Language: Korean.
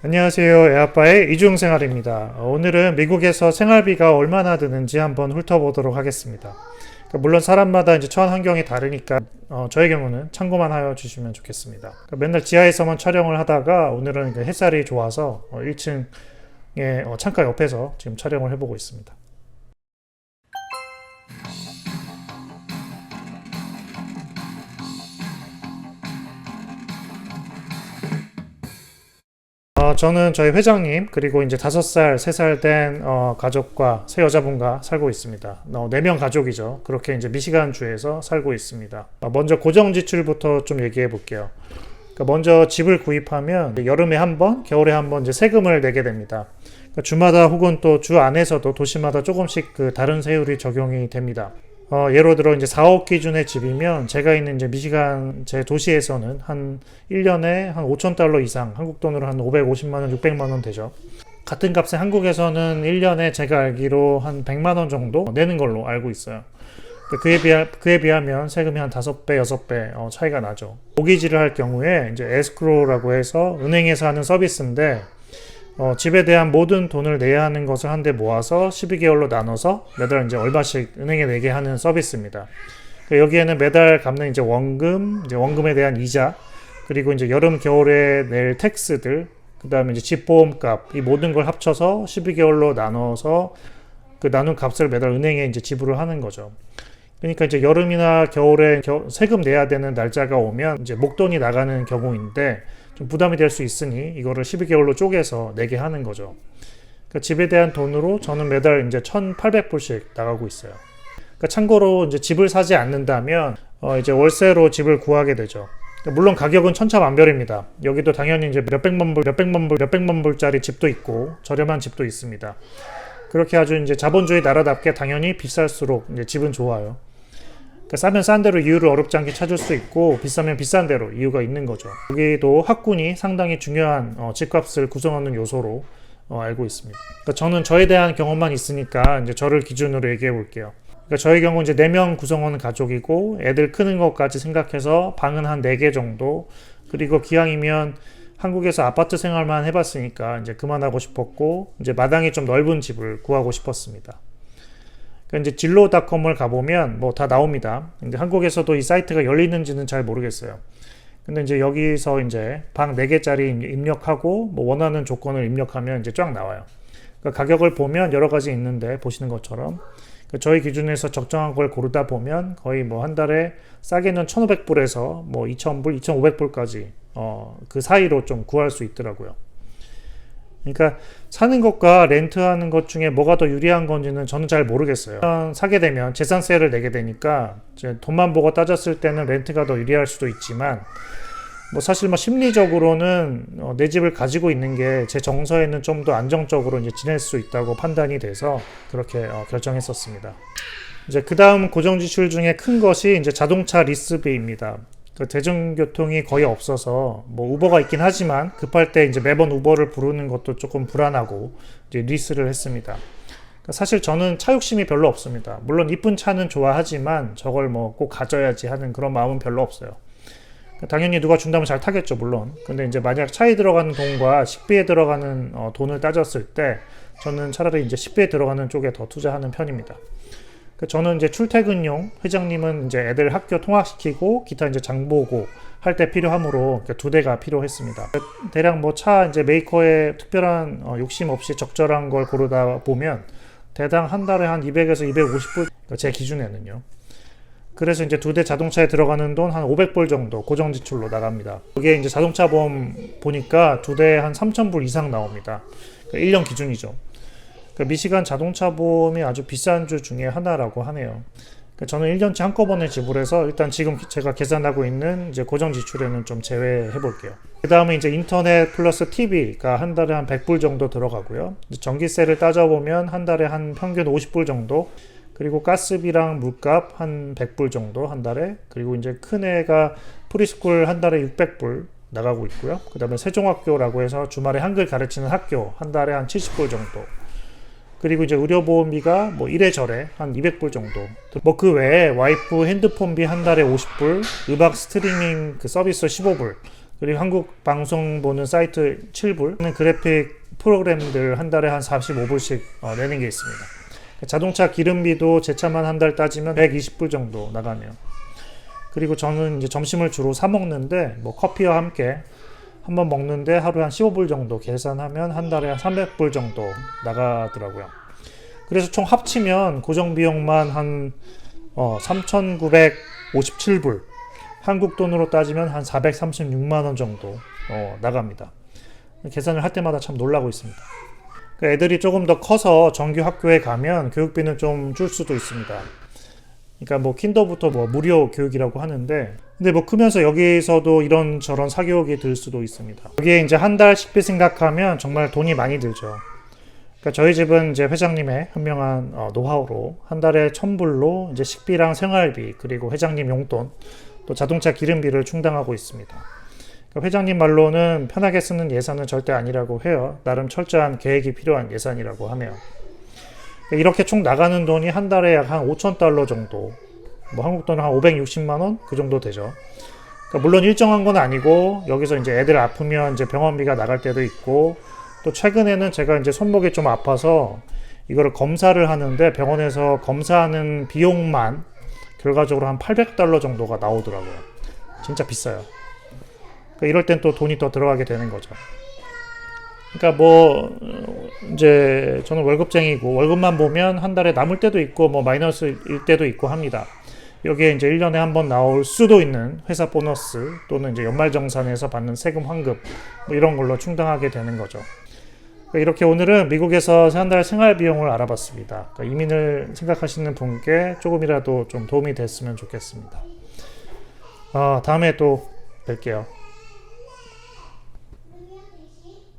안녕하세요. 애아빠의 이중생활입니다. 오늘은 미국에서 생활비가 얼마나 드는지 한번 훑어보도록 하겠습니다. 물론 사람마다 이제 처한 환경이 다르니까 저의 경우는 참고만 하여 주시면 좋겠습니다. 맨날 지하에서만 촬영을 하다가 오늘은 햇살이 좋아서 1층의 창가 옆에서 지금 촬영을 해보고 있습니다. 저는 저희 회장님 그리고 이제 5살, 3살 된 가족과 세 여자분과 살고 있습니다. 4명 가족이죠. 그렇게 이제 미시간 주에서 살고 있습니다. 먼저 고정 지출부터 좀 얘기해 볼게요. 먼저 집을 구입하면 여름에 한 번, 겨울에 한 번 이제 세금을 내게 됩니다. 주마다 혹은 또 주 안에서도 도시마다 조금씩 다른 세율이 적용이 됩니다. 예로 들어 이제 4억 기준의 집이면 제가 있는 이제 미시간 제 도시에서는 한 1년에 한 5천 달러 이상, 한국 돈으로 한 550만 원, 600만 원 되죠. 같은 값에 한국에서는 1년에 제가 알기로 한 100만 원 정도 내는 걸로 알고 있어요. 그에 비하면 세금이 한 5배, 6배 차이가 나죠. 모기지를 할 경우에 이제 에스크로라고 해서 은행에서 하는 서비스인데 집에 대한 모든 돈을 내야 하는 것을 한데 모아서 12개월로 나눠서 매달 이제 얼마씩 은행에 내게 하는 서비스입니다. 여기에는 매달 갚는 이제 원금에 대한 이자, 그리고 이제 여름, 겨울에 낼 텍스들, 그 다음에 이제 집보험값, 이 모든 걸 합쳐서 12개월로 나눠서 그 나눈 값을 매달 은행에 이제 지불을 하는 거죠. 그러니까 이제 여름이나 겨울에 세금 내야 되는 날짜가 오면 이제 목돈이 나가는 경우인데 좀 부담이 될 수 있으니 이거를 12개월로 쪼개서 내게 하는 거죠. 그러니까 집에 대한 돈으로 저는 매달 이제 1,800불씩 나가고 있어요. 그러니까 참고로 이제 집을 사지 않는다면 이제 월세로 집을 구하게 되죠. 그러니까 물론 가격은 천차만별입니다. 여기도 당연히 이제 몇백만 불짜리 집도 있고 저렴한 집도 있습니다. 그렇게 아주 이제 자본주의 나라답게 당연히 비쌀수록 이제 집은 좋아요. 그러니까 싸면 싼 대로 이유를 어렵지 않게 찾을 수 있고 비싸면 비싼 대로 이유가 있는 거죠. 여기도 학군이 상당히 중요한 집값을 구성하는 요소로 알고 있습니다. 그러니까 저는 저에 대한 경험만 있으니까 이제 저를 기준으로 얘기해 볼게요. 그러니까 저희 경우 이제 4명 구성하는 가족이고 애들 크는 것까지 생각해서 방은 한 4개 정도, 그리고 기왕이면 한국에서 아파트 생활만 해봤으니까 이제 그만하고 싶었고 이제 마당이 좀 넓은 집을 구하고 싶었습니다. 그러니까 이제 진로닷컴을 가보면 뭐 다 나옵니다. 근데 한국에서도 이 사이트가 열리는지는 잘 모르겠어요. 근데 이제 여기서 이제 방 4개짜리 입력하고 뭐 원하는 조건을 입력하면 이제 쫙 나와요. 그러니까 가격을 보면 여러 가지 있는데 보시는 것처럼 그러니까 저희 기준에서 적정한 걸 고르다 보면 거의 뭐 한 달에 싸게는 1,500불에서 뭐 2,000불, 2,500불까지 그 사이로 좀 구할 수 있더라고요. 그러니까 사는 것과 렌트하는 것 중에 뭐가 더 유리한 건지는 저는 잘 모르겠어요. 사게 되면 재산세를 내게 되니까 이제 돈만 보고 따졌을 때는 렌트가 더 유리할 수도 있지만 뭐 사실 뭐 심리적으로는 내 집을 가지고 있는 게 제 정서에는 좀 더 안정적으로 이제 지낼 수 있다고 판단이 돼서 그렇게 결정했었습니다. 이제 그 다음 고정 지출 중에 큰 것이 이제 자동차 리스비입니다. 대중교통이 거의 없어서 뭐 우버가 있긴 하지만 급할 때 이제 매번 우버를 부르는 것도 조금 불안하고 이제 리스를 했습니다. 사실 저는 차 욕심이 별로 없습니다. 물론 이쁜 차는 좋아하지만 저걸 뭐 꼭 가져야지 하는 그런 마음은 별로 없어요. 당연히 누가 준다면 잘 타겠죠, 물론. 근데 이제 만약 차에 들어가는 돈과 식비에 들어가는 돈을 따졌을 때 저는 차라리 이제 식비에 들어가는 쪽에 더 투자하는 편입니다. 저는 이제 출퇴근용, 회장님은 이제 애들 학교 통학시키고 기타 이제 장보고 할 때 필요하므로 2대가 필요했습니다. 대략 뭐 차 이제 메이커에 특별한 욕심 없이 적절한 걸 고르다 보면 대당 한 달에 한 200에서 250불, 제 기준에는요. 그래서 이제 2대 자동차에 들어가는 돈 한 500불 정도 고정 지출로 나갑니다. 여기에 이제 자동차 보험 보니까 2대에 한 3,000불 이상 나옵니다. 1년 기준이죠. 미시간 자동차 보험이 아주 비싼 주 중에 하나라고 하네요. 저는 1년치 한꺼번에 지불해서 일단 지금 제가 계산하고 있는 이제 고정 지출에는 좀 제외해 볼게요. 그 다음에 이제 인터넷 플러스 TV가 한 달에 한 100불 정도 들어가고요. 전기세를 따져보면 한 달에 한 평균 50불 정도, 그리고 가스비랑 물값 한 100불 정도 한 달에, 그리고 이제 큰 애가 프리스쿨 한 달에 600불 나가고 있고요. 그 다음에 세종학교라고 해서 주말에 한글 가르치는 학교 한 달에 한 70불 정도, 그리고 이제 의료보험비가 뭐 이래저래 한 200불 정도. 뭐 그 외에 와이프 핸드폰비 한 달에 50불, 음악 스트리밍 그 서비스 15불, 그리고 한국 방송 보는 사이트 7불 그래픽 프로그램들 한 달에 한 45불씩 내는 게 있습니다. 자동차 기름비도 제 차만 한 달 따지면 120불 정도 나가네요. 그리고 저는 이제 점심을 주로 사 먹는데 뭐 커피와 함께 한번 먹는데 하루에 한 15불 정도 계산하면 한 달에 한 300불 정도 나가더라고요. 그래서 총 합치면 고정 비용만 한 3,957불, 한국 돈으로 따지면 한 436만 원 정도 나갑니다. 계산을 할 때마다 참 놀라고 있습니다. 애들이 조금 더 커서 정규 학교에 가면 교육비는 좀 줄 수도 있습니다. 그러니까 뭐 킨더부터 뭐 무료 교육이라고 하는데, 근데 뭐 크면서 여기서도 이런저런 사교육이 들 수도 있습니다. 여기에 이제 한 달 식비 생각하면 정말 돈이 많이 들죠. 그러니까 저희 집은 이제 회장님의 현명한 노하우로 한 달에 1,000불로 이제 식비랑 생활비 그리고 회장님 용돈 또 자동차 기름비를 충당하고 있습니다. 그러니까 회장님 말로는 편하게 쓰는 예산은 절대 아니라고 해요. 나름 철저한 계획이 필요한 예산이라고 하며, 이렇게 총 나가는 돈이 한 달에 약 한 5,000달러 정도, 뭐 한국 돈 한 560만 원 그 정도 되죠. 그러니까 물론 일정한 건 아니고 여기서 이제 애들 아프면 이제 병원비가 나갈 때도 있고, 또 최근에는 제가 이제 손목이 좀 아파서 이거를 검사를 하는데 병원에서 검사하는 비용만 결과적으로 한 800달러 정도가 나오더라고요. 진짜 비싸요. 그러니까 이럴 땐 또 돈이 더 들어가게 되는 거죠. 그러니까 뭐 이제 저는 월급쟁이고 월급만 보면 한 달에 남을 때도 있고 뭐 마이너스일 때도 있고 합니다. 여기에 이제 1년에 한 번 나올 수도 있는 회사 보너스 또는 이제 연말정산에서 받는 세금 환급 뭐 이런 걸로 충당하게 되는 거죠. 그러니까 이렇게 오늘은 미국에서 한 달 생활 비용을 알아봤습니다. 그러니까 이민을 생각하시는 분께 조금이라도 좀 도움이 됐으면 좋겠습니다. 다음에 또 뵐게요.